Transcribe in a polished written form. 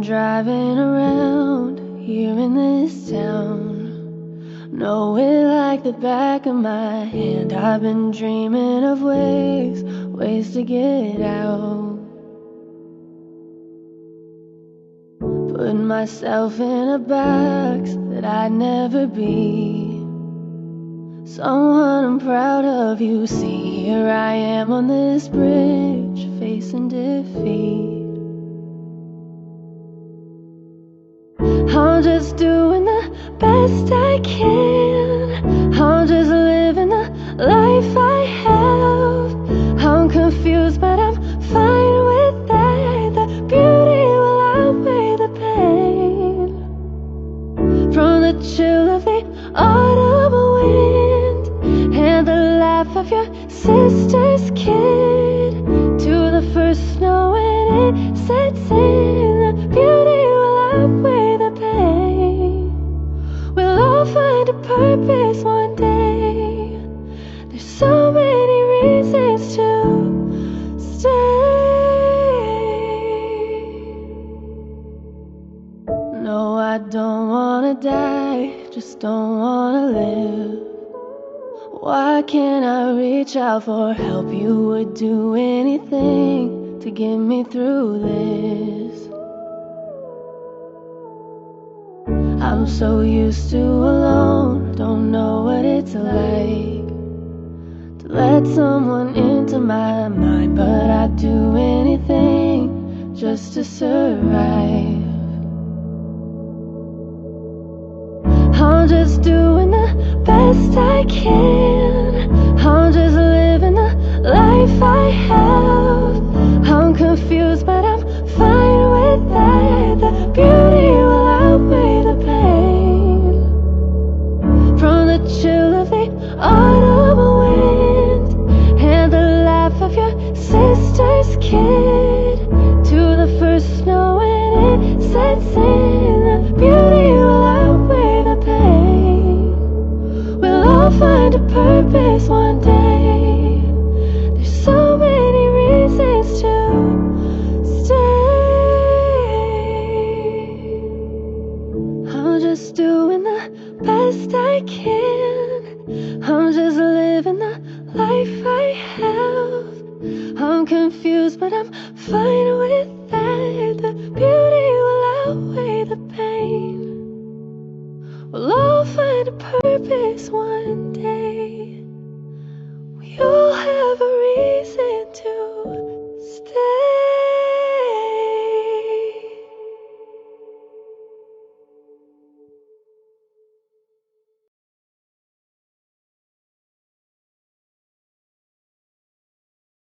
driving around here in this town, know it like the back of my hand. I've been dreaming of ways to get out, putting myself in a box that I'd never be, someone I'm proud of. You see, here I am on this bridge facing defeat. I'm just doing the best I can, I'm just living the life I have. I'm confused but I'm fine with that. The beauty will outweigh the pain, from the chill of the autumn wind and the laugh of your sister's kid, to the first snow when it sets in. The beauty will outweigh the pain. We'll all find a purpose one day. There's so many reasons to stay. No, I don't wanna die, just don't wanna live. Why can't I reach out for help? You would do anything to get me through this. I'm so used to alone, don't know what it's like to let someone into my mind, but I'd do anything just to survive. I'm just doing the best I can, I'm just living the life I have. I'm confused but I'm fine with that. The beauty will outweigh the pain, from the chill of the autumn wind and the laugh of your sister's kid, to the first snow when it sets in. The beauty will outweigh the pain. We'll all find a purpose one day. There's so many reasons to stay. I'm just doing the best I can, I'm just living the life I have. I'm confused but I'm fine with that. The beauty will outweigh the pain. We'll all find a purpose one